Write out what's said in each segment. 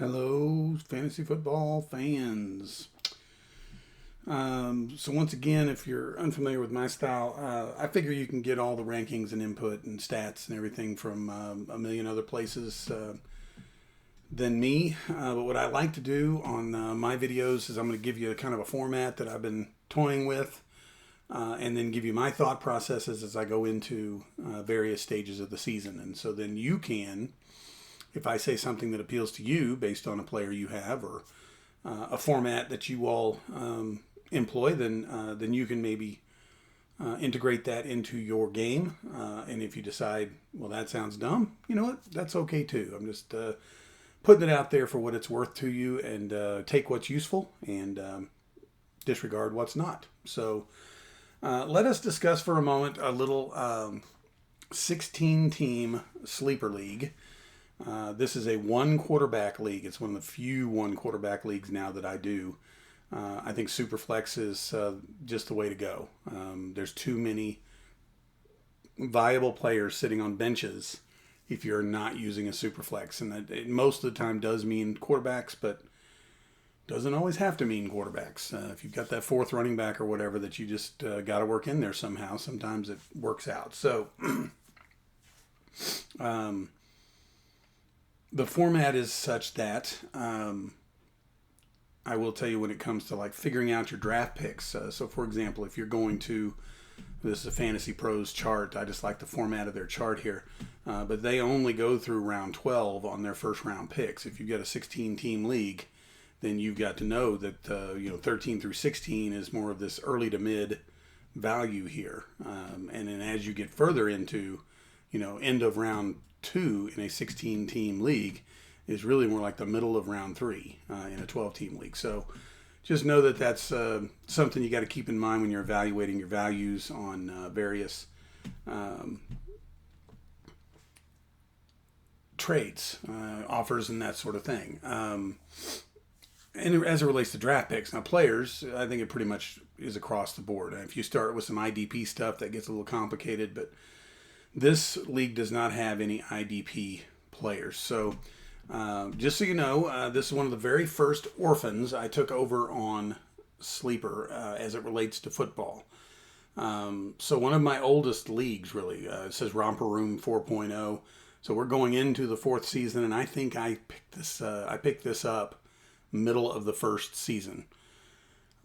Hello, fantasy football fans. So once again, if you're unfamiliar with my style, I figure you can get all the rankings and input and stats and everything from a million other places than me. But what I like to do on my videos is I'm going to give you a kind of a format that I've been toying with, and then give you my thought processes as I go into various stages of the season. And so then you can, if I say something that appeals to you based on a player you have or a format that you all employ, then you can maybe integrate that into your game. And if you decide, well, that sounds dumb, you know what? That's okay too. I'm just putting it out there for what it's worth to you, and take what's useful and disregard what's not. So let us discuss for a moment a little 16-team sleeper league. This is a one quarterback league. It's one of the few one quarterback leagues now that I do. I think Superflex is just the way to go. There's too many viable players sitting on benches if you're not using a Superflex. And it most of the time does mean quarterbacks, but doesn't always have to mean quarterbacks. If you've got that fourth running back or whatever that you just got to work in there somehow, sometimes it works out. So the format is such that I will tell you when it comes to like figuring out your draft picks. So for example, if you're going to, this is a Fantasy Pros chart. I just like the format of their chart here. But they only go through round 12 on their first round picks. If you've got a 16 team league, then you've got to know that 13 through 16 is more of this early to mid value here. And then as you get further into, end of round 2 in a 16 team league is really more like the middle of round 3 in a 12 team league. So just know that that's something you got to keep in mind when you're evaluating your values on various trades, offers, and that sort of thing. And as it relates to draft picks, now players, I think it pretty much is across the board. If you start with some IDP stuff, that gets a little complicated, but this league does not have any IDP players. So just so you know, this is one of the very first orphans I took over on Sleeper as it relates to football. So one of my oldest leagues, really, it says Romper Room 4.0. So we're going into the fourth season, and I think I picked this up middle of the first season.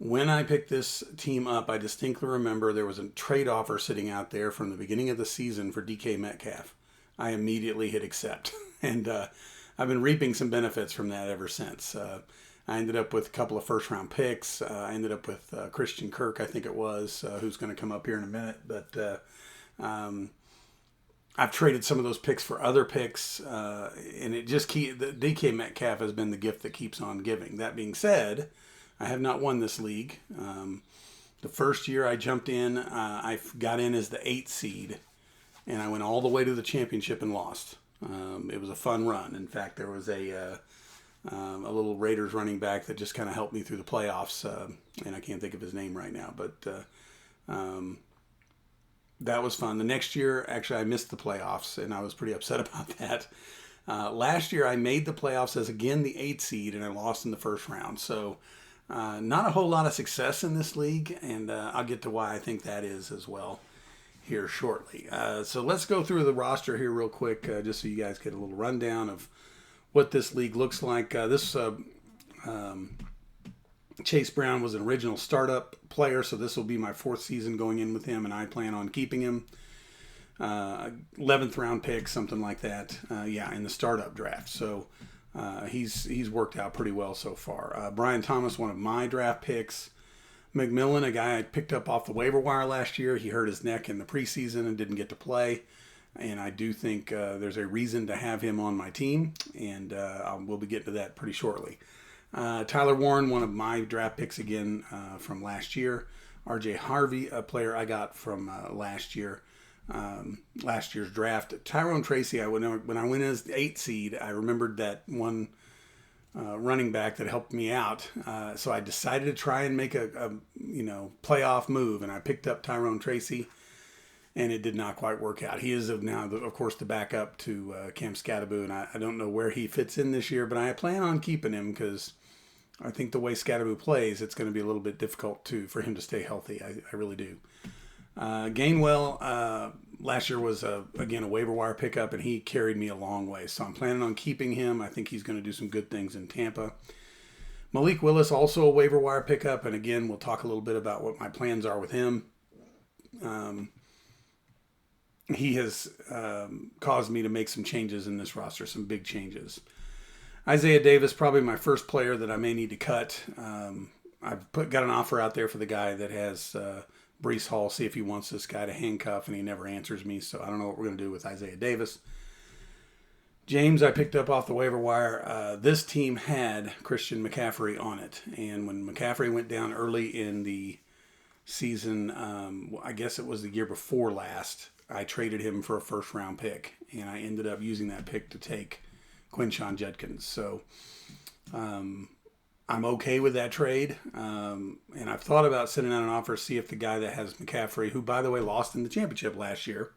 When I picked this team up, I distinctly remember there was a trade offer sitting out there from the beginning of the season for DK Metcalf. I immediately hit accept, and I've been reaping some benefits from that ever since. I ended up with a couple of first-round picks. I ended up with Christian Kirk, I think it was, who's going to come up here in a minute. But I've traded some of those picks for other picks, and the DK Metcalf has been the gift that keeps on giving. That being said, I have not won this league. The first year I jumped in, I got in as the 8th seed, and I went all the way to the championship and lost. It was a fun run. In fact, there was a little Raiders running back that just kind of helped me through the playoffs, and I can't think of his name right now, but that was fun. The next year, actually, I missed the playoffs, and I was pretty upset about that. Last year, I made the playoffs as, again, the 8th seed, and I lost in the first round. So not a whole lot of success in this league, and I'll get to why I think that is as well here shortly. So let's go through the roster here real quick, just so you guys get a little rundown of what this league looks like. Chase Brown was an original startup player, so this will be my 4th season going in with him, and I plan on keeping him. 11th round pick, something like that. In the startup draft. So he's worked out pretty well so far. Brian Thomas, one of my draft picks. McMillan, a guy I picked up off the waiver wire last year. He hurt his neck in the preseason and didn't get to play. And I do think there's a reason to have him on my team, and we'll be getting to that pretty shortly. Tyler Warren, one of my draft picks again from last year. RJ Harvey, a player I got from last year's draft. Tyrone Tracy, when I went as the 8th seed, I remembered that one running back that helped me out. So I decided to try and make a playoff move, and I picked up Tyrone Tracy. and it did not quite work out. He is now, of course, the backup to Cam Scatterbo, and I don't know where he fits in this year, but I plan on keeping him because I think the way Scatterbo plays, it's going to be a little bit difficult for him to stay healthy. I really do. Gainwell last year was, again, a waiver wire pickup, and he carried me a long way. So I'm planning on keeping him. I think he's going to do some good things in Tampa. Malik Willis, also a waiver wire pickup, and again, we'll talk a little bit about what my plans are with him. He has caused me to make some changes in this roster, some big changes. Isaiah Davis, probably my first player that I may need to cut. I've got an offer out there for the guy that has Breece Hall, see if he wants this guy to handcuff, and he never answers me, so I don't know what we're going to do with Isaiah Davis. James, I picked up off the waiver wire. This team had Christian McCaffrey on it, and when McCaffrey went down early in the season, I guess it was the year before last, I traded him for a first-round pick, and I ended up using that pick to take Quinshon Judkins. So I'm okay with that trade, and I've thought about sending out an offer to see if the guy that has McCaffrey, who, by the way, lost in the championship last year,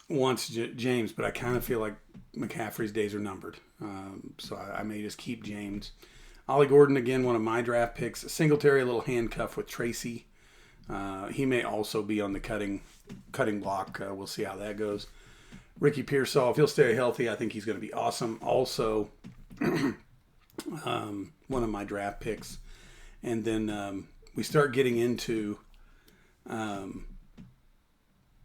wants James, but I kind of feel like McCaffrey's days are numbered. So I may just keep James. Ollie Gordon, again, one of my draft picks. Singletary, a little handcuff with Tracy. He may also be on the cutting block. We'll see how that goes. Ricky Pearsall, if he'll stay healthy, I think he's going to be awesome. Also, one of my draft picks. And then we start getting into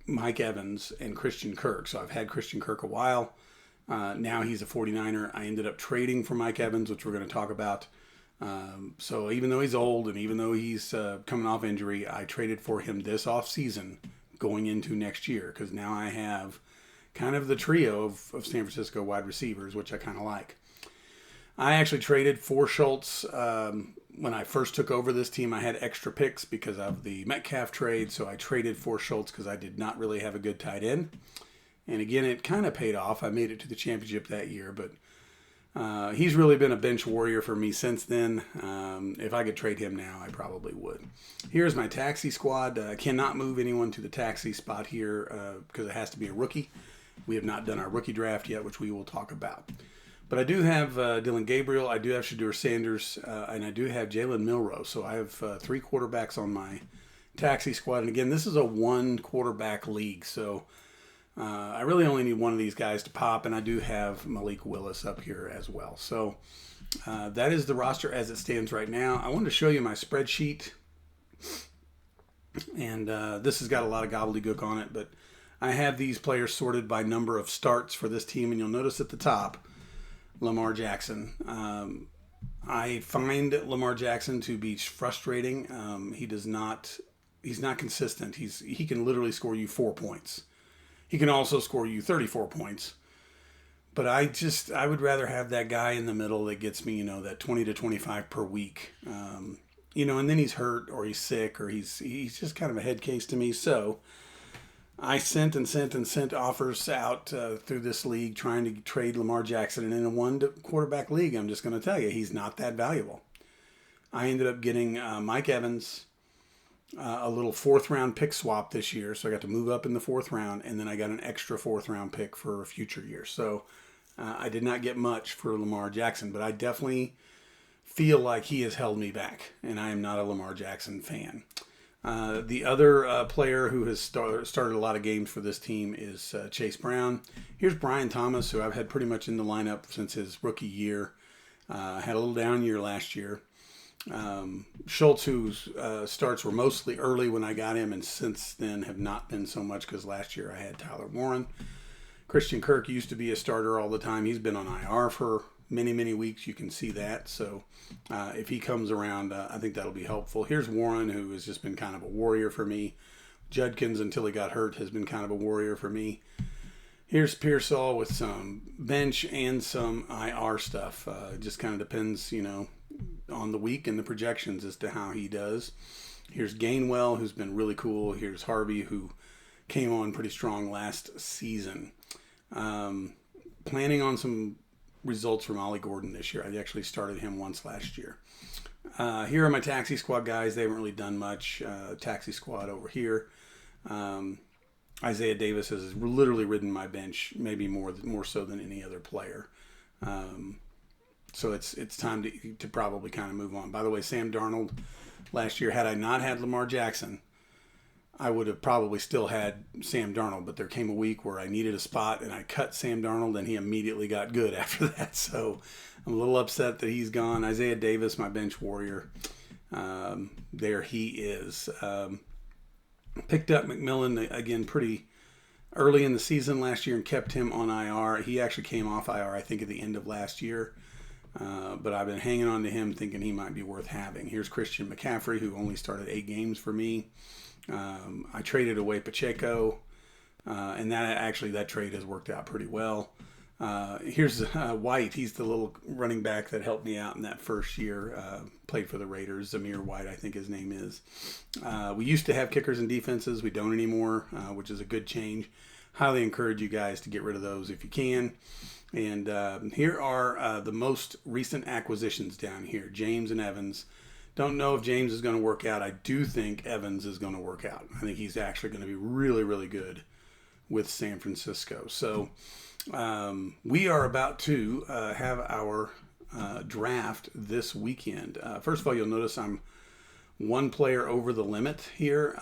Mike Evans and Christian Kirk. So I've had Christian Kirk a while. Now he's a 49er. I ended up trading for Mike Evans, which we're going to talk about. So even though he's old and even though he's coming off injury, I traded for him this offseason going into next year because now I have kind of the trio of San Francisco wide receivers, which I kind of like. I actually traded for Schultz. When I first took over this team, I had extra picks because of the Metcalf trade, so I traded for Schultz because I did not really have a good tight end. And again, it kind of paid off. I made it to the championship that year, but he's really been a bench warrior for me since then. If I could trade him now, I probably would. Here's my taxi squad. I cannot move anyone to the taxi spot here because it has to be a rookie. We have not done our rookie draft yet, which we will talk about. But I do have Dylan Gabriel, I do have Shedeur Sanders, and I do have Jalen Milroe. So I have 3 quarterbacks on my taxi squad. And again, this is a 1 quarterback league. So I really only need one of these guys to pop, and I do have Malik Willis up here as well. So that is the roster as it stands right now. I wanted to show you my spreadsheet, and this has got a lot of gobbledygook on it, but I have these players sorted by number of starts for this team, and you'll notice at the top, Lamar Jackson. I find Lamar Jackson to be frustrating. He's not consistent. He can literally score you 4 points. He can also score you 34 points. But I would rather have that guy in the middle that gets me, that 20 to 25 per week. And then he's hurt or he's sick or he's just kind of a head case to me. So I sent offers out through this league trying to trade Lamar Jackson. And in a 1 quarterback league, I'm just going to tell you, he's not that valuable. I ended up getting Mike Evans, a little 4th round pick swap this year. So I got to move up in the 4th round, and then I got an extra 4th round pick for a future year. So I did not get much for Lamar Jackson, but I definitely feel like he has held me back, and I am not a Lamar Jackson fan. The other player who has started a lot of games for this team is Chase Brown. Here's Brian Thomas, who I've had pretty much in the lineup since his rookie year. Had a little down year last year. Schultz, whose starts were mostly early when I got him, and since then have not been so much because last year I had Tyler Warren. Christian Kirk used to be a starter all the time. He's been on IR for many, many weeks. You can see that. So if he comes around, I think that'll be helpful. Here's Warren, who has just been kind of a warrior for me. Judkins, until he got hurt, has been kind of a warrior for me. Here's Pearsall with some bench and some IR stuff. It just kind of depends, on the week and the projections as to how he does. Here's Gainwell, who's been really cool. Here's Harvey, who came on pretty strong last season. Planning on some results from Ollie Gordon this year. I actually started him once last year. Here are my taxi squad guys. They haven't really done much. Taxi squad over here. Isaiah Davis has literally ridden my bench, maybe more so than any other player. So it's time to probably kind of move on. By the way, Sam Darnold last year, had I not had Lamar Jackson, I would have probably still had Sam Darnold, but there came a week where I needed a spot and I cut Sam Darnold and he immediately got good after that. So I'm a little upset that he's gone. Isaiah Davis, my bench warrior, there he is. Picked up McMillan again pretty early in the season last year and kept him on IR. He actually came off IR, I think, at the end of last year. But I've been hanging on to him thinking he might be worth having. Here's Christian McCaffrey, who only started 8 games for me. I traded away Pacheco, and that trade has worked out pretty well. Here's White. He's the little running back that helped me out in that first year. Played for the Raiders. Zamir White, I think his name is. We used to have kickers and defenses. We don't anymore, which is a good change. Highly encourage you guys to get rid of those if you can. And here are the most recent acquisitions down here. James and Evans. Don't know if James is going to work out. I do think Evans is going to work out. I think he's actually going to be really, really good with San Francisco. So we are about to have our draft this weekend. First of all, you'll notice I'm one player over the limit here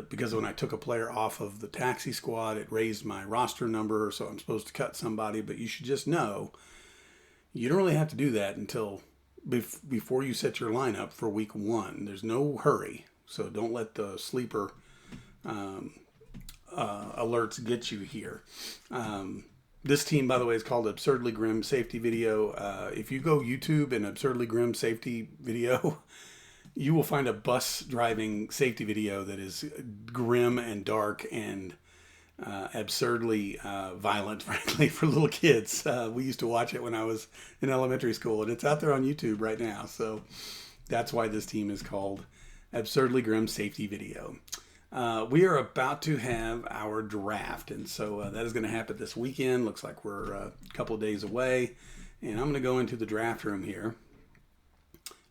because when I took a player off of the taxi squad, it raised my roster number, so I'm supposed to cut somebody. But you should just know you don't really have to do that until before you set your lineup for week 1. There's no hurry, so don't let the sleeper alerts get you here. This team, by the way, is called Absurdly Grim Safety Video. If you go YouTube and Absurdly Grim Safety Video, you will find a bus driving safety video that is grim and dark and absurdly violent, frankly, for little kids. We used to watch it when I was in elementary school, and it's out there on YouTube right now. So that's why this team is called Absurdly Grim Safety Video. We are about to have our draft, and so that is going to happen this weekend. Looks like we're a couple of days away, and I'm going to go into the draft room here,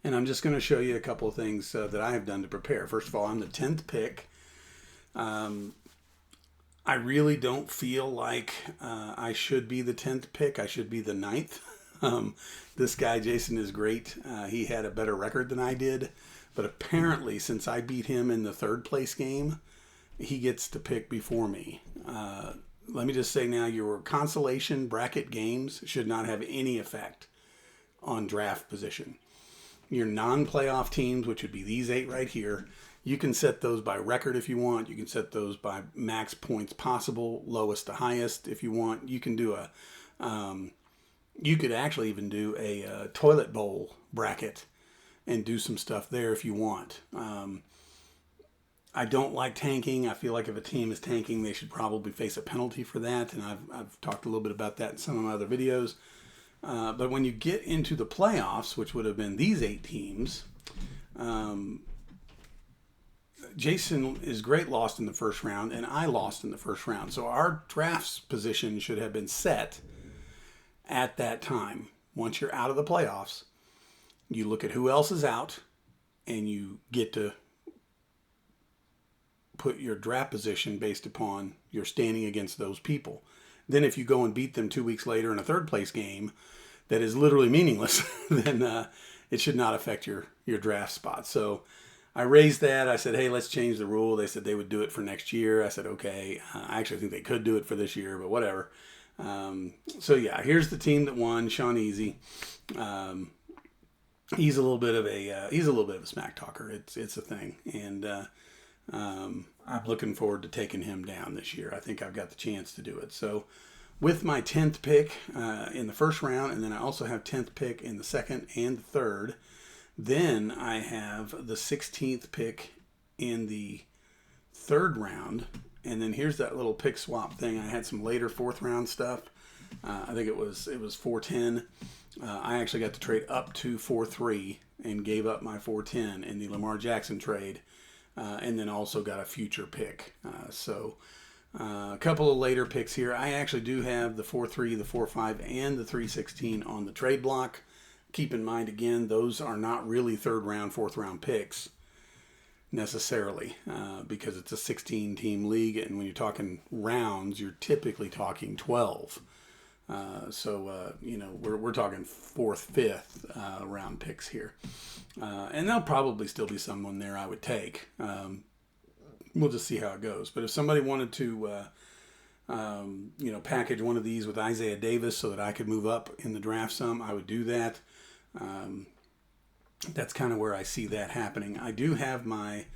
and I'm just going to show you a couple of things that I have done to prepare. First of all, I'm the 10th pick. I really don't feel like I should be the 10th pick. I should be the 9th. This guy, Jason, is great. He had a better record than I did. But apparently, since I beat him in the 3rd place game, he gets to pick before me. Let me just say now, your consolation bracket games should not have any effect on draft position. Your non-playoff teams, which would be these 8 right here, you can set those by record if you want. You can set those by max points possible, lowest to highest if you want. You can do you could actually even do a toilet bowl bracket and do some stuff there if you want. I don't like tanking. I feel like if a team is tanking, they should probably face a penalty for that. And I've talked a little bit about that in some of my other videos. But when you get into the playoffs, which would have been these 8 teams, Jason is great lost in the first round, and I lost in the first round. So our draft position should have been set at that time. Once you're out of the playoffs, you look at who else is out, and you get to put your draft position based upon your standing against those people. Then if you go and beat them 2 weeks later in a 3rd place game that is literally meaningless, then it should not affect your draft spot. So I raised that. I said, hey, let's change the rule. They said they would do it for next year. I said, okay. I actually think they could do it for this year, but whatever. So yeah, here's the team that won. Sean Easy. He's a little bit of a smack talker. It's a thing, and I'm looking forward to taking him down this year. I think I've got the chance to do it. So with my 10th pick in the first round, and then I also have 10th pick in the 2nd and the 3rd. Then I have the 16th pick in the 3rd round. And then here's that little pick swap thing. I had some later 4th round stuff. I think it was 410. I actually got to trade up to 4-3 and gave up my 410 in the Lamar Jackson trade. And then also got a future pick. So a couple of later picks here. I actually do have the 4-3, the 4-5, and the 3-16 on the trade block. Keep in mind, again, those are not really 3rd round, 4th round picks. necessarily because it's a 16-team league, and when you're talking rounds, you're typically talking 12. We're talking fourth, fifth round picks here, and there'll probably still be someone there I would take. We'll just see how it goes. But if somebody wanted to, package one of these with Isaiah Davis so that I could move up in the draft some, I would do that. That's kind of where I see that happening. I do have my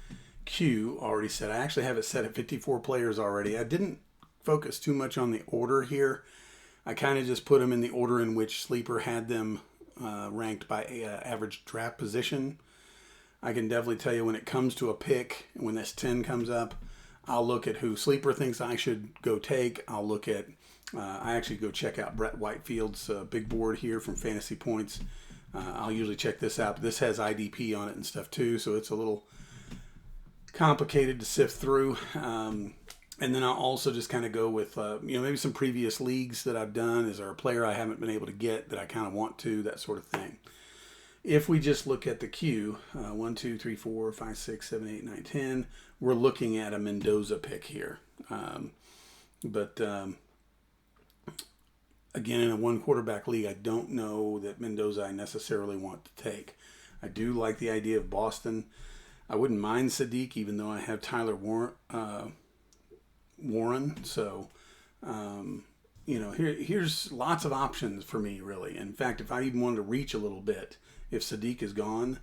queue already set. I actually have it set at 54 players already. I didn't focus too much on the order here. I kind of just put them in the order in which Sleeper had them ranked by average draft position. I can definitely tell you when it comes to a pick, when this 10 comes up, I'll look at who Sleeper thinks I should go take. I'll look at, I actually go check out Brett Whitefield's big board here from Fantasy Points. I'll usually check this out. This has IDP on it and stuff too, so it's a little complicated to sift through. And then I'll also just kind of go with, maybe some previous leagues that I've done. Is there a player I haven't been able to get that I kind of want to, that sort of thing. If we just look at the queue, 1, 2, 3, 4, 5, 6, 7, 8, 9, 10, we're looking at a Mendoza pick here. Again, in a one quarterback league, I don't know that Mendoza I necessarily want to take. I do like the idea of Boston. I wouldn't mind Sadiq, even though I have Tyler Warren. So, here's lots of options for me, really. In fact, if I even wanted to reach a little bit, if Sadiq is gone,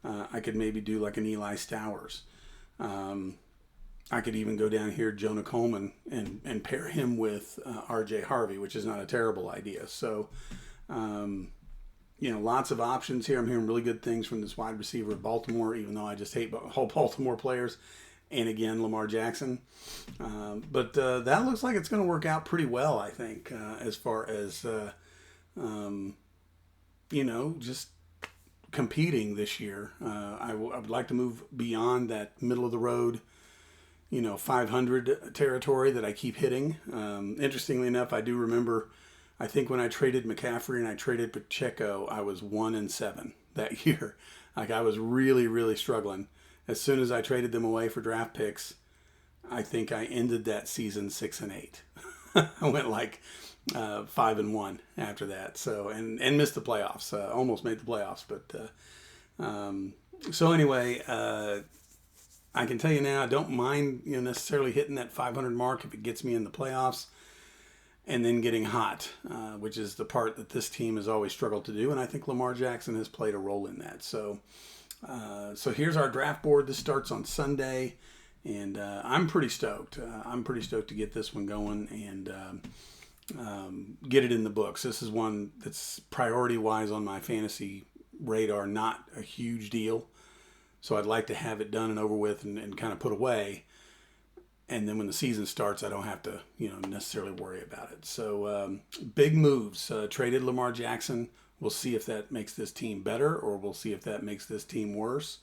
I could maybe do like an Eli Stowers. I could even go down here, Jonah Coleman, and pair him with R.J. Harvey, which is not a terrible idea. So, lots of options here. I'm hearing really good things from this wide receiver of Baltimore, even though I just hate all Baltimore players. And again, Lamar Jackson. But that looks like it's going to work out pretty well, I think, as far as, just competing this year. I would like to move beyond that middle of the road, 500 territory that I keep hitting. Interestingly enough, I do remember, I think when I traded McCaffrey and I traded Pacheco, I was 1-7 that year. Like, I was really, really struggling. As soon as I traded them away for draft picks, I think I ended that season 6-8. I went like 5-1 after that. So and missed the playoffs. Almost made the playoffs, but so anyway, I can tell you now, I don't mind necessarily hitting that 500 mark if it gets me in the playoffs, and then getting hot, which is the part that this team has always struggled to do, and I think Lamar Jackson has played a role in that. So here's our draft board. This starts on Sunday, and I'm pretty stoked. I'm pretty stoked to get this one going and get it in the books. This is one that's priority-wise on my fantasy radar, not a huge deal. So I'd like to have it done and over with and kind of put away. And then when the season starts, I don't have to, necessarily worry about it. So big moves. Traded Lamar Jackson. We'll see if that makes this team better, or we'll see if that makes this team worse.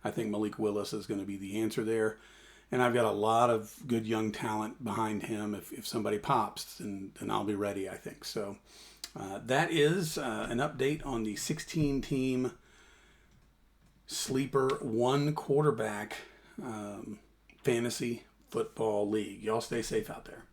I think Malik Willis is going to be the answer there. And I've got a lot of good young talent behind him. If somebody pops, then I'll be ready, I think. So that is an update on the 16-team Sleeper one quarterback fantasy football league. Y'all stay safe out there.